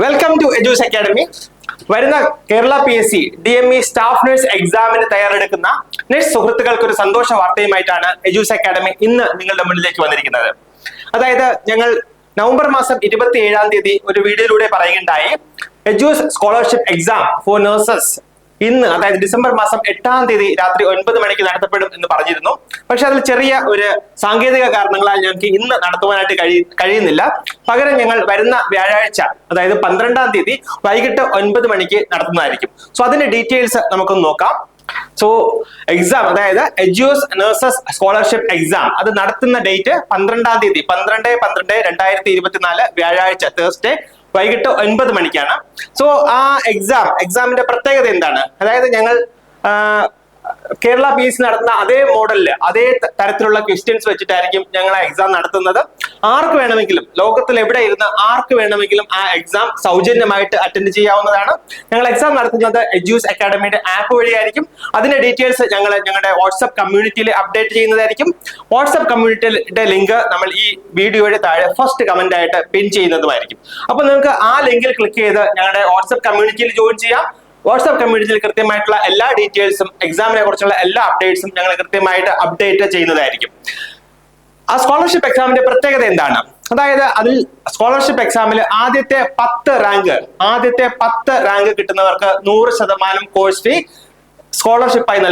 Welcome to Edus academy. വരുന്ന Kerala PSC DME staff nurse എക്സാമിന് തയ്യാറെടുക്കുന്ന നഴ്സ് സുഹൃത്തുക്കൾക്ക് ഒരു സന്തോഷ വാർത്തയുമായിട്ടാണ് എജൂസ് അക്കാഡമി ഇന്ന് നിങ്ങളുടെ മുന്നിലേക്ക് വന്നിരിക്കുന്നത്. അതായത് ഞങ്ങൾ നവംബർ മാസം 27-ാം തീയതി ഒരു വീഡിയോയിലൂടെ പറയുകയുണ്ടായി, എജൂസ് സ്കോളർഷിപ്പ് എക്സാം ഫോർ നഴ്സസ് ഇന്ന്, അതായത് ഡിസംബർ മാസം 8-ാം തീയതി രാത്രി 9 മണിക്ക് നടത്തപ്പെടും എന്ന് പറഞ്ഞിരുന്നു. പക്ഷെ അതിൽ ചെറിയ ഒരു സാങ്കേതിക കാരണങ്ങളാൽ ഞങ്ങൾക്ക് ഇന്ന് നടത്തുവാനായിട്ട് കഴിയുന്നില്ല. പകരം ഞങ്ങൾ വരുന്ന വ്യാഴാഴ്ച, അതായത് 12-ാം തീയതി വൈകിട്ട് 9 മണിക്ക് നടത്തുന്നതായിരിക്കും. സോ അതിന്റെ ഡീറ്റെയിൽസ് നമുക്കൊന്ന് നോക്കാം. സോ എക്സാം, അതായത് എജൂസ് നഴ്സസ് സ്കോളർഷിപ്പ് എക്സാം, അത് നടത്തുന്ന ഡേറ്റ് 12-ാം തീയതി 12/12/2024 വ്യാഴാഴ്ച തേഴ്സ്ഡേ വൈകിട്ട് 9 മണിക്കാണ്. സോ ആ എക്സാമിന്റെ പ്രത്യേകത എന്താണ്? അതായത് ഞങ്ങൾ കേരള PSC നടത്തുന്ന അതേ മോഡലില് അതേ തരത്തിലുള്ള ക്വസ്റ്റ്യൻസ് വെച്ചിട്ടായിരിക്കും ഞങ്ങൾ ആ എക്സാം നടത്തുന്നത്. ആർക്ക് വേണമെങ്കിലും, ലോകത്തിൽ എവിടെ ഇരുന്ന് ആർക്ക് വേണമെങ്കിലും ആ എക്സാം സൗജന്യമായിട്ട് അറ്റൻഡ് ചെയ്യാവുന്നതാണ്. ഞങ്ങൾ എക്സാം നടത്തുന്നത് എജൂസ് അക്കാഡമിയുടെ ആപ്പ് വഴിയായിരിക്കും. അതിന്റെ ഡീറ്റെയിൽസ് ഞങ്ങൾ ഞങ്ങളുടെ വാട്സ്ആപ്പ് കമ്മ്യൂണിറ്റിയിൽ അപ്ഡേറ്റ് ചെയ്യുന്നതായിരിക്കും. വാട്സ്ആപ്പ് കമ്മ്യൂണിറ്റിയുടെ ലിങ്ക് നമ്മൾ ഈ വീഡിയോയുടെ താഴെ ഫസ്റ്റ് കമന്റ് ആയിട്ട് പിൻ ചെയ്യുന്നതുമായിരിക്കും. അപ്പൊ നിങ്ങൾക്ക് ആ ലിങ്കിൽ ക്ലിക്ക് ചെയ്ത് ഞങ്ങളുടെ വാട്സ്ആപ്പ് കമ്മ്യൂണിറ്റിയിൽ ജോയിൻ ചെയ്യാം. വാട്സ്ആപ്പ് കമ്മ്യൂണിറ്റിയിൽ കൃത്യമായിട്ടുള്ള എല്ലാ ഡീറ്റെയിൽസും എക്സാമിനെ കുറിച്ചുള്ള എല്ലാ അപ്ഡേറ്റ്സും ഞങ്ങൾ കൃത്യമായിട്ട് അപ്ഡേറ്റ് ചെയ്യുന്നതായിരിക്കും. ആ സ്കോളർഷിപ്പ് എക്സാമിന്റെ പ്രത്യേകത എന്താണ്? അതായത് അതിൽ സ്കോളർഷിപ്പ് എക്സാമിൽ ആദ്യത്തെ 10 റാങ്ക് കിട്ടുന്നവർക്ക് 100% കോഴ്സ് ഫീ സ്കോളർഷിപ്പായി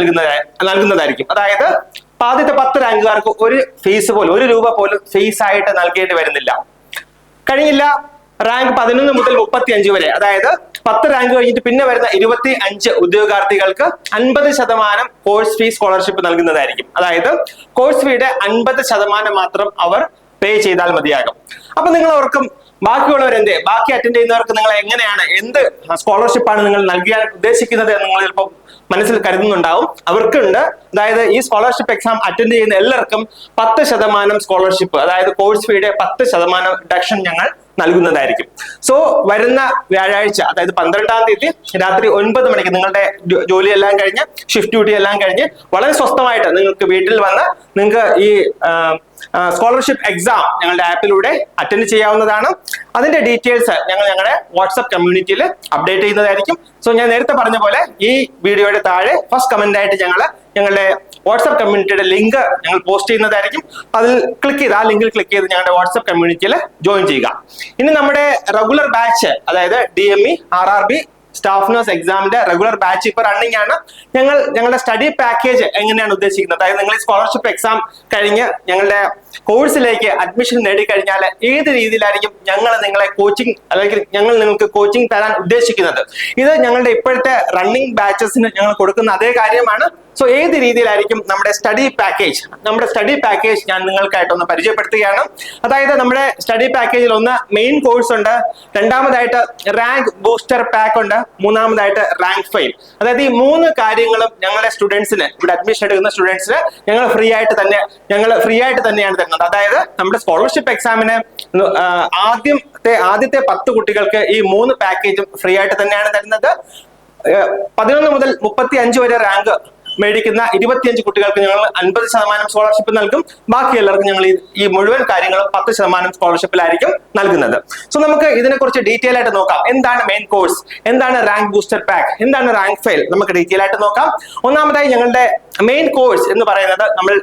നൽകുന്നതായിരിക്കും. അതായത് ആദ്യത്തെ 10 റാങ്കുകാർക്ക് ഒരു ഫീസ് പോലും, 1 രൂപ പോലും ഫീസ് ആയിട്ട് നൽകേണ്ടി വരുന്നില്ല. കഴിഞ്ഞില്ല, റാങ്ക് 11 മുതൽ 35 വരെ, അതായത് 10 റാങ്ക് കഴിഞ്ഞിട്ട് പിന്നെ വരുന്ന 25 ഉദ്യോഗാർത്ഥികൾക്ക് 50% കോഴ്സ് ഫീ സ്കോളർഷിപ്പ് നൽകുന്നതായിരിക്കും. അതായത് കോഴ്സ് ഫീയുടെ 50% മാത്രം അവർ പേ ചെയ്താൽ മതിയാകും. അപ്പൊ നിങ്ങൾ ഓർക്കും, ബാക്കിയുള്ളവരെന്തേ, ബാക്കി അറ്റൻഡ് ചെയ്യുന്നവർക്ക് നിങ്ങൾ എങ്ങനെയാണ്, എന്ത് സ്കോളർഷിപ്പാണ് നിങ്ങൾ നൽകാൻ ഉദ്ദേശിക്കുന്നത് എന്ന് നിങ്ങൾ ചിലപ്പോൾ മനസ്സിൽ കരുതുന്നുണ്ടാവും. അവർക്കുണ്ട്. അതായത് ഈ സ്കോളർഷിപ്പ് എക്സാം അറ്റൻഡ് ചെയ്യുന്ന എല്ലാവർക്കും 10% സ്കോളർഷിപ്പ്, അതായത് കോഴ്സ് ഫീയുടെ 10% ഡിഡക്ഷൻ ഞങ്ങൾ നൽകുന്നതായിരിക്കും. സോ വരുന്ന വ്യാഴാഴ്ച, അതായത് 12-ാം തീയതി രാത്രി 9 മണിക്ക് നിങ്ങളുടെ ജോലിയെല്ലാം കഴിഞ്ഞ്, ഷിഫ്റ്റ് ഡ്യൂട്ടി എല്ലാം കഴിഞ്ഞ് വളരെ സ്വസ്ഥമായിട്ട് നിങ്ങൾക്ക് വീട്ടിൽ വന്ന് നിങ്ങൾക്ക് ഈ സ്കോളർഷിപ്പ് എക്സാം ഞങ്ങളുടെ ആപ്പിലൂടെ അറ്റൻഡ് ചെയ്യാവുന്നതാണ്. അതിന്റെ ഡീറ്റെയിൽസ് ഞങ്ങൾ ഞങ്ങളുടെ വാട്സ്ആപ്പ് കമ്മ്യൂണിറ്റിയിൽ അപ്ഡേറ്റ് ചെയ്യുന്നതായിരിക്കും. സോ ഞാൻ നേരത്തെ പറഞ്ഞ പോലെ ഈ വീഡിയോയുടെ താഴെ ഫസ്റ്റ് കമന്റ് ആയിട്ട് ഞങ്ങളുടെ വാട്സ്ആപ്പ് കമ്മ്യൂണിറ്റിയുടെ ലിങ്ക് ഞങ്ങൾ പോസ്റ്റ് ചെയ്യുന്നതായിരിക്കും. അതിൽ ക്ലിക്ക് ചെയ്ത്, ആ ലിങ്കിൽ ക്ലിക്ക് ചെയ്ത് ഞങ്ങളുടെ വാട്സ്ആപ്പ് കമ്മ്യൂണിറ്റിയിൽ ജോയിൻ ചെയ്യുക. ഇനി നമ്മുടെ റെഗുലർ ബാച്ച്, അതായത് DME RRB സ്റ്റാഫ് നഴ്സ് എക്സാമിന്റെ റെഗുലർ ബാച്ച് ഇപ്പൊ റണ്ണിംഗ് ആണ്. ഞങ്ങളുടെ സ്റ്റഡി പാക്കേജ് എങ്ങനെയാണ് ഉദ്ദേശിക്കുന്നത്? അതായത് നിങ്ങൾ ഈ സ്കോളർഷിപ്പ് എക്സാം കഴിഞ്ഞ് ഞങ്ങളുടെ കോഴ്സിലേക്ക് അഡ്മിഷൻ നേടിക്കഴിഞ്ഞാൽ ഏത് രീതിയിലായിരിക്കും ഞങ്ങൾ നിങ്ങളെ കോച്ചിങ്, അല്ലെങ്കിൽ ഞങ്ങൾ നിങ്ങൾക്ക് കോച്ചിങ് തരാൻ ഉദ്ദേശിക്കുന്നത്? ഇത് ഞങ്ങളുടെ ഇപ്പോഴത്തെ റണ്ണിംഗ് ബാച്ചസിന് ഞങ്ങൾ കൊടുക്കുന്ന അതേ കാര്യമാണ്. സോ ഏത് രീതിയിലായിരിക്കും നമ്മുടെ സ്റ്റഡി പാക്കേജ് ഞാൻ നിങ്ങൾക്കായിട്ടൊന്ന് പരിചയപ്പെടുത്തുകയാണ്. അതായത് നമ്മുടെ സ്റ്റഡി പാക്കേജിൽ ഒന്ന് മെയിൻ കോഴ്സ് ഉണ്ട്, രണ്ടാമതായിട്ട് റാങ്ക് ബൂസ്റ്റർ പാക്ക് ഉണ്ട്, മൂന്നാമതായിട്ട് റാങ്ക് ഫെയിൽ. അതായത് ഈ 3 കാര്യങ്ങളും ഞങ്ങളുടെ സ്റ്റുഡൻസിന്, ഇവിടെ അഡ്മിഷൻ എടുക്കുന്ന സ്റ്റുഡൻസിന് ഞങ്ങൾ ഫ്രീ ആയിട്ട് തന്നെയാണ് തരുന്നത്. അതായത് നമ്മുടെ സ്കോളർഷിപ്പ് എക്സാമിന് ആദ്യത്തെ 10 കുട്ടികൾക്ക് ഈ 3 പാക്കേജും ഫ്രീ ആയിട്ട് തന്നെയാണ് തരുന്നത്. 11 മുതൽ 35 വരെ റാങ്ക് മേടിക്കുന്ന 25 കുട്ടികൾക്ക് ഞങ്ങൾ 50% സ്കോളർഷിപ്പ് നൽകും. ബാക്കി എല്ലാവർക്കും ഞങ്ങൾ ഈ മുഴുവൻ കാര്യങ്ങളും 10% സ്കോളർഷിപ്പിലായിരിക്കും നൽകുന്നത്. സോ നമുക്ക് ഇതിനെക്കുറിച്ച് ഡീറ്റെയിൽ ആയിട്ട് നോക്കാം. എന്താണ് മെയിൻ കോഴ്സ്, എന്താണ് റാങ്ക് ബൂസ്റ്റർ പാക്ക്, എന്താണ് റാങ്ക് ഫെയിൽ, നമുക്ക് ഡീറ്റെയിൽ ആയിട്ട് നോക്കാം. ഒന്നാമതായി ഞങ്ങളുടെ മെയിൻ കോഴ്സ് എന്ന് പറയുന്നത് നമ്മൾ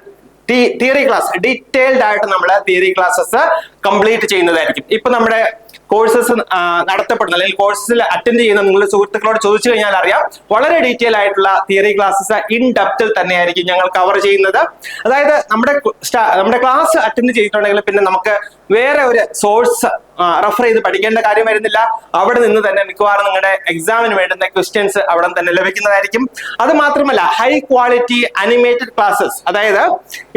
തിയറി ക്ലാസ്, ഡീറ്റെയിൽഡ് ആയിട്ട് നമ്മൾ തിയറി ക്ലാസ്സസ് കംപ്ലീറ്റ് ചെയ്യുന്നതായിരിക്കും. ഇപ്പൊ നമ്മുടെ കോഴ്സസ് നടത്തപ്പെടുന്ന, അല്ലെങ്കിൽ കോഴ്സിൽ അറ്റൻഡ് ചെയ്യുന്ന നിങ്ങളുടെ സുഹൃത്തുക്കളോട് ചോദിച്ചു കഴിഞ്ഞാൽ അറിയാം, വളരെ ഡീറ്റെയിൽ ആയിട്ടുള്ള തിയറി ക്ലാസ്സസ് ഇൻ ഡെപ്തിൽ തന്നെയായിരിക്കും ഞങ്ങൾ കവർ ചെയ്യുന്നത്. അതായത് നമ്മുടെ ക്ലാസ് അറ്റൻഡ് ചെയ്തിട്ടുണ്ടെങ്കിൽ പിന്നെ നമുക്ക് വേറെ ഒരു സോഴ്സ് റെഫർ ചെയ്ത് പഠിക്കേണ്ട കാര്യം വരുന്നില്ല. അവിടെ നിന്ന് തന്നെ മിക്കവാറും നിങ്ങളുടെ എക്സാമിന് വേണ്ടുന്ന ക്വസ്റ്റ്യൻസ് അവിടെ തന്നെ ലഭിക്കുന്നതായിരിക്കും. അത് മാത്രമല്ല, ഹൈ ക്വാളിറ്റി അനിമേറ്റഡ് ക്ലാസ്സസ്, അതായത്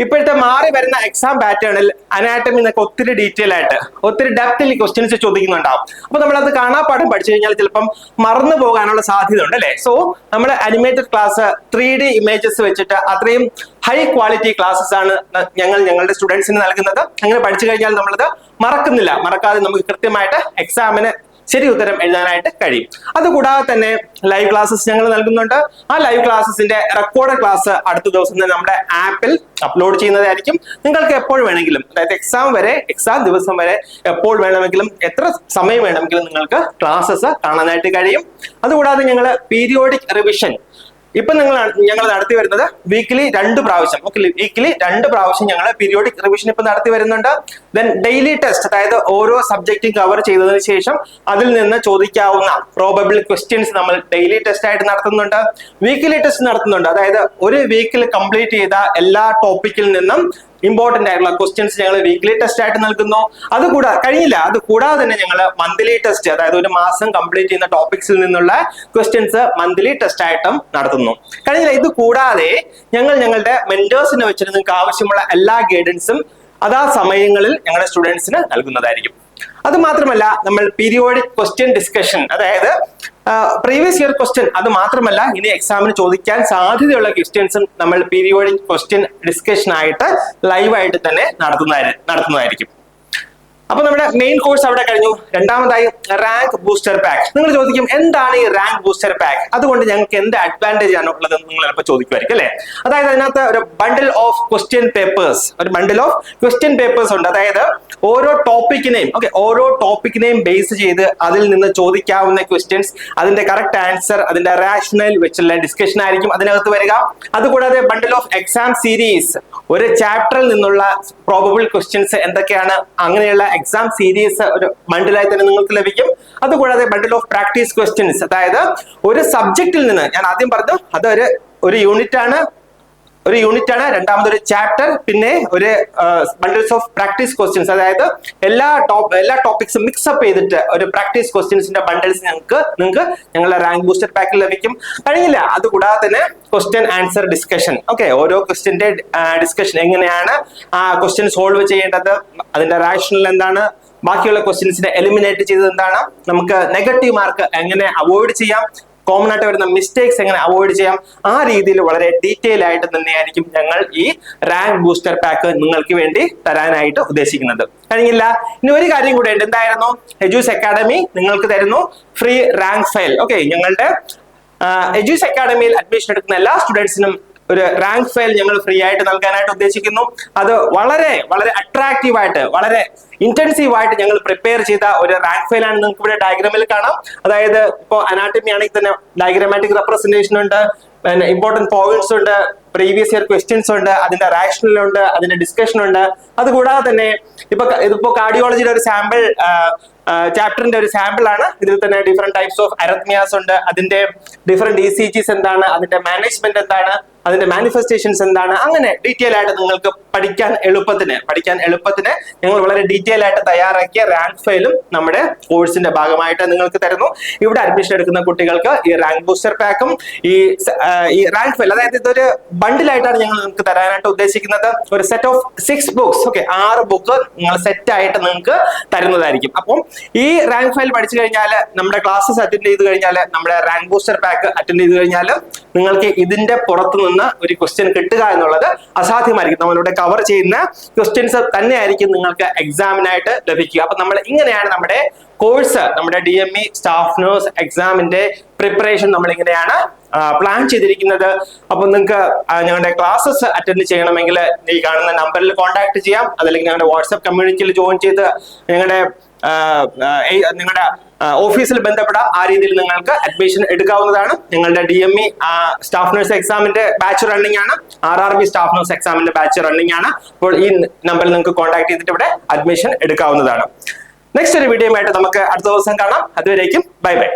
ഇപ്പോഴത്തെ മാറി വരുന്ന എക്സാം പാറ്റേണിൽ അനാറ്റമി എന്നൊക്കെ ഒത്തിരി ഡീറ്റെയിൽ ആയിട്ട്, ഒത്തിരി ഡെപ്തിൽ ക്വസ്റ്റ്യൻസ് ചോദിക്കുന്നുണ്ടാവും. അപ്പൊ നമ്മളത് കാണാപ്പാഠം പഠിച്ചു കഴിഞ്ഞാൽ ചിലപ്പം മറന്നു പോകാനുള്ള സാധ്യത ഉണ്ട്, അല്ലെ? സോ നമ്മുടെ അനിമേറ്റഡ് ക്ലാസ് 3D ഇമേജസ് വെച്ചിട്ട് അത്രയും ഹൈ ക്വാളിറ്റി ക്ലാസ്സസ് ആണ് ഞങ്ങളുടെ സ്റ്റുഡൻസിന് നൽകുന്നത്. അങ്ങനെ പഠിച്ചു കഴിഞ്ഞാൽ നമ്മളത് മറക്കാതെ നമുക്ക് കൃത്യമായിട്ട് എക്സാമിന് ശരി ഉത്തരം എഴുതാനായിട്ട് കഴിയും. അതുകൂടാതെ തന്നെ ലൈവ് ക്ലാസ്സസ് ഞങ്ങൾ നൽകുന്നുണ്ട്. ആ ലൈവ് ക്ലാസ്സസിന്റെ റെക്കോർഡ് ക്ലാസ് അടുത്ത ദിവസം തന്നെ നമ്മുടെ ആപ്പിൽ അപ്ലോഡ് ചെയ്യുന്നതായിരിക്കും. നിങ്ങൾക്ക് എപ്പോൾ വേണമെങ്കിലും, അതായത് എക്സാം ദിവസം വരെ എപ്പോൾ വേണമെങ്കിലും എത്ര സമയം വേണമെങ്കിലും നിങ്ങൾക്ക് ക്ലാസ്സസ് കാണാനായിട്ട് കഴിയും. അതുകൂടാതെ ഞങ്ങൾ പീരിയോഡിക് റിവിഷൻ ഇപ്പൊ ഞങ്ങൾ നടത്തി വരുന്നത് വീക്കിലി 2 പ്രാവശ്യം. വീക്കിലി 2 പ്രാവശ്യം ഞങ്ങൾ പീരിയോഡിക് റിവിഷൻ ഇപ്പൊ നടത്തി വരുന്നുണ്ട്. ദെൻ ഡെയിലി ടെസ്റ്റ്, അതായത് ഓരോ സബ്ജക്റ്റും കവർ ചെയ്തതിനു ശേഷം അതിൽ നിന്ന് ചോദിക്കാവുന്ന പ്രോബബിൾ ക്വസ്റ്റ്യൻസ് നമ്മൾ ഡെയിലി ടെസ്റ്റ് ആയിട്ട് നടത്തുന്നുണ്ട്. വീക്കിലി ടെസ്റ്റ് നടത്തുന്നുണ്ട്, അതായത് ഒരു വീക്കിൽ കംപ്ലീറ്റ് ചെയ്ത എല്ലാ ടോപ്പിക്കിൽ നിന്നും ഇമ്പോർട്ടന്റ് ആയിട്ടുള്ള ക്വസ്റ്റ്യൻസ് ഞങ്ങൾ വീക്ക്ലി ടെസ്റ്റ് ആയിട്ട് നൽകുന്നു. അത് കൂടാതെ തന്നെ ഞങ്ങൾ മന്ത്ലി ടെസ്റ്റ്, അതായത് ഒരു മാസം കംപ്ലീറ്റ് ചെയ്യുന്ന ടോപ്പിക്സിൽ നിന്നുള്ള ക്വസ്റ്റ്യൻസ് മന്ത്ലി ടെസ്റ്റ് ആയിട്ടും നടത്തുന്നു. ഇത് കൂടാതെ ഞങ്ങളുടെ മെന്റേഴ്സിനെ വെച്ചിട്ട് നിങ്ങൾക്ക് ആവശ്യമുള്ള എല്ലാ ഗൈഡൻസും അതാ സമയങ്ങളിൽ ഞങ്ങളുടെ സ്റ്റുഡൻസിന് നൽകുന്നതായിരിക്കും. അത് മാത്രമല്ല, നമ്മൾ പീരിയോഡിക് ക്വസ്റ്റ്യൻ ഡിസ്കഷൻ, അതായത് പ്രീവിയസ് ഇയർ ക്വസ്റ്റ്യൻ, അത് മാത്രമല്ല ഇനി എക്സാമിന് ചോദിക്കാൻ സാധ്യതയുള്ള ക്വസ്റ്റ്യൻസും നമ്മൾ പീരിയോഡിക് ക്വസ്റ്റ്യൻ ഡിസ്കഷൻ ആയിട്ട് ലൈവായിട്ട് തന്നെ നടത്തുന്നതായിരിക്കും. അപ്പൊ നമ്മുടെ മെയിൻ കോഴ്സ് അവിടെ കഴിഞ്ഞു. രണ്ടാമതായി റാങ്ക് ബൂസ്റ്റർ പാക്ക്. നിങ്ങൾ ചോദിക്കും, എന്താണ് ഈ റാങ്ക് ബൂസ്റ്റർ പാക്ക്? അതുകൊണ്ട് ഞങ്ങൾക്ക് എന്ത് അഡ്വാൻറ്റേജ് ആണ് ഉള്ളത് നിങ്ങൾ ചിലപ്പോൾ ചോദിക്കുമായിരിക്കും അല്ലെ. അതായത് അതിനകത്ത് ഒരു ബണ്ടിൽ ഓഫ് ക്വസ്റ്റ്യൻ പേപ്പേഴ്സ് ഉണ്ട്. അതായത് ഓരോ ടോപ്പിക്കിനെയും ബേസ് ചെയ്ത് അതിൽ നിന്ന് ചോദിക്കാവുന്ന ക്വസ്റ്റ്യൻസ്, അതിന്റെ കറക്റ്റ് ആൻസർ, അതിന്റെ റാഷണൽ വെച്ചുള്ള ഡിസ്കഷൻ ആയിരിക്കും അതിനകത്ത് വരിക. അതുകൂടാതെ ബണ്ടിൽ ഓഫ് എക്സാം സീരീസ്, ഒരു ചാപ്റ്ററിൽ നിന്നുള്ള പ്രോബബിൾ ക്വസ്റ്റ്യൻസ് എന്തൊക്കെയാണ്, അങ്ങനെയുള്ള എക്സാം സീരീസ് ഒരു ബണ്ടിലായി തന്നെ നിങ്ങൾക്ക് ലഭിക്കും. അതുകൂടാതെ ബണ്ടിൽ ഓഫ് പ്രാക്ടീസ് ക്വസ്റ്റ്യൻസ്, അതായത് ഒരു സബ്ജക്റ്റിൽ നിന്ന്, ഞാൻ ആദ്യം പറഞ്ഞു അത് ഒരു യൂണിറ്റ് ആണ്, രണ്ടാമതൊരു ചാപ്റ്റർ, പിന്നെ ഒരു ബണ്ടിൽസ് ഓഫ് പ്രാക്ടീസ് ക്വസ്റ്റ്യൻസ്, അതായത് എല്ലാ ടോപ്പിക്സും മിക്സപ്പ് ചെയ്തിട്ട് ഒരു പ്രാക്ടീസ് ക്വസ്റ്റ്യൻസിന്റെ ബണ്ടിൽസ് നിങ്ങൾക്ക് ഞങ്ങളുടെ റാങ്ക് ബൂസ്റ്റർ പാക്കിൽ ലഭിക്കും. അതുകൂടാതെ തന്നെ ക്വസ്റ്റ്യൻ ആൻസർ ഡിസ്കഷൻ, ഓരോ ക്വസ്റ്റ്യന്റെ ഡിസ്കഷൻ, എങ്ങനെയാണ് ആ ക്വസ്റ്റ്യൻ സോൾവ് ചെയ്യേണ്ടത്, അതിന്റെ റാഷണൽ എന്താണ്, ബാക്കിയുള്ള ക്വസ്റ്റ്യൻസിനെ എലിമിനേറ്റ് ചെയ്തത് എന്താണ്, നമുക്ക് നെഗറ്റീവ് മാർക്ക് എങ്ങനെ അവോയ്ഡ് ചെയ്യാം, കോമൺ ആയിട്ട് വരുന്ന മിസ്റ്റേക്സ് എങ്ങനെ അവോയ്ഡ് ചെയ്യാം, ആ രീതിയിൽ വളരെ ഡീറ്റെയിൽ ആയിട്ട് തന്നെയായിരിക്കും ഞങ്ങൾ ഈ റാങ്ക് ബൂസ്റ്റർ പാക്ക് നിങ്ങൾക്ക് വേണ്ടി തരാനായിട്ട് ഉദ്ദേശിക്കുന്നത്. ഇനി ഒരു കാര്യം കൂടെ ഉണ്ട്. എന്തായിരുന്നു? എജൂസ് അക്കാഡമി നിങ്ങൾക്ക് തരുന്നു ഫ്രീ റാങ്ക് ഫയൽ. ഞങ്ങളുടെ എജൂസ് അക്കാഡമിയിൽ അഡ്മിഷൻ എടുക്കുന്ന എല്ലാ സ്റ്റുഡൻസിനും ഒരു റാങ്ക് ഫയൽ ഞങ്ങൾ ഫ്രീ ആയിട്ട് നൽകാനായിട്ട് ഉദ്ദേശിക്കുന്നു. അത് വളരെ വളരെ അട്രാക്റ്റീവ് ആയിട്ട്, വളരെ ഇന്റൻസീവ് ആയിട്ട് ഞങ്ങൾ പ്രിപ്പയർ ചെയ്ത ഒരു റാങ്ക് ഫയൽ ആണ്. നിങ്ങൾക്ക് ഇവിടെ ഡയഗ്രാമിൽ കാണാം. അതായത് ഇപ്പോൾ അനാട്ടമി ആണെങ്കിൽ തന്നെ ഡയഗ്രാമാറ്റിക് റെപ്രസെന്റേഷൻ ഉണ്ട്, ഇമ്പോർട്ടന്റ് പോയിന്റ്സ് ഉണ്ട്, പ്രീവിയസ് ഇയർ ക്വസ്റ്റ്യൻസ് ഉണ്ട്, അതിന്റെ റാഷണൽ ഉണ്ട്, അതിന്റെ ഡിസ്കഷൻ ഉണ്ട്. അതുകൂടാതെ തന്നെ ഇതിപ്പോ കാർഡിയോളജിയുടെ ഒരു സാമ്പിൾ ചാപ്റ്ററിന്റെ ഒരു സാമ്പിൾ ആണ്. ഇതിൽ തന്നെ ഡിഫറെന്റ് ടൈപ്സ് ഓഫ് അരത്മിയാസ് ഉണ്ട്, അതിന്റെ ഡിഫറെന്റ് ECGs എന്താണ്, അതിന്റെ മാനേജ്മെന്റ് എന്താണ്, അതിന്റെ മാനിഫെസ്റ്റേഷൻസ് എന്താണ്, അങ്ങനെ ഡീറ്റെയിൽ ആയിട്ട് നിങ്ങൾക്ക് പഠിക്കാൻ എളുപ്പത്തിന് ഞങ്ങൾ വളരെ ഡീറ്റെയിൽ ആയിട്ട് തയ്യാറാക്കിയ റാങ്ക് ഫയലും നമ്മുടെ കോഴ്സിന്റെ ഭാഗമായിട്ട് നിങ്ങൾക്ക് തരുന്നു. ഇവിടെ അഡ്മിഷൻ എടുക്കുന്ന കുട്ടികൾക്ക് ഈ റാങ്ക് ബൂസ്റ്റർ പാക്കും ഈ റാങ്ക് ഫയൽ, അതായത് ഇതൊരു ബണ്ടിലായിട്ടാണ് ഞങ്ങൾ നിങ്ങൾക്ക് തരാനായിട്ട് ഉദ്ദേശിക്കുന്നത്. ഒരു സെറ്റ് ഓഫ് 6 ബുക്സ്, 6 ബുക്ക് നിങ്ങൾ സെറ്റ് ആയിട്ട് നിങ്ങൾക്ക് തരുന്നതായിരിക്കും. അപ്പം ഈ റാങ്ക് ഫയൽ പഠിച്ചു കഴിഞ്ഞാൽ, നമ്മുടെ ക്ലാസ്സസ് അറ്റൻഡ് ചെയ്ത് കഴിഞ്ഞാൽ, നമ്മുടെ റാങ്ക് ബൂസ്റ്റർ പാക്ക് അറ്റൻഡ് ചെയ്ത് കഴിഞ്ഞാൽ നിങ്ങൾക്ക് ഇതിന്റെ പുറത്തു നിന്ന് ഒരു ക്വസ്റ്റ്യൻ കിട്ടുക എന്നുള്ളത് അസാധ്യമായിരിക്കും. നമ്മളിവിടെ കവർ ചെയ്യുന്ന ക്വസ്റ്റ്യൻസ് തന്നെയായിരിക്കും നിങ്ങൾക്ക് എക്സാമിനായിട്ട് ലഭിക്കുക. അപ്പൊ നമ്മൾ ഇങ്ങനെയാണ് നമ്മുടെ കോഴ്സ്, നമ്മുടെ DME സ്റ്റാഫ് നഴ്സ് എക്സാമിന്റെ പ്രിപ്പറേഷൻ നമ്മൾ ഇങ്ങനെയാണ് പ്ലാൻ ചെയ്തിരിക്കുന്നത്. അപ്പൊ നിങ്ങൾക്ക് ഞങ്ങളുടെ ക്ലാസ്സസ് അറ്റൻഡ് ചെയ്യണമെങ്കിൽ ഈ കാണുന്ന നമ്പറിൽ കോൺടാക്ട് ചെയ്യാം. അതല്ലെങ്കിൽ ഞങ്ങളുടെ വാട്സ്ആപ്പ് കമ്മ്യൂണിറ്റിയിൽ ജോയിൻ ചെയ്ത് നിങ്ങളുടെ ഓഫീസിൽ ബന്ധപ്പെടാം. ആ രീതിയിൽ നിങ്ങൾക്ക് അഡ്മിഷൻ എടുക്കാവുന്നതാണ്. നിങ്ങളുടെ DME സ്റ്റാഫ് നഴ്സ് എക്സാമിന്റെ ബാച്ച് റണ്ണിംഗ് ആണ്, RRB സ്റ്റാഫ് നഴ്സ് എക്സാമിന്റെ ബാച്ച് റണ്ണിംഗ് ആണ്. അപ്പോൾ ഈ നമ്പറിൽ നിങ്ങൾക്ക് കോൺടാക്ട് ചെയ്തിട്ട് ഇവിടെ അഡ്മിഷൻ എടുക്കാവുന്നതാണ്. നെക്സ്റ്റ് ഒരു വീഡിയോ ആയിട്ട് നമുക്ക് അടുത്ത ദിവസം കാണാം. അതുവരേക്കും ബൈ ബൈ.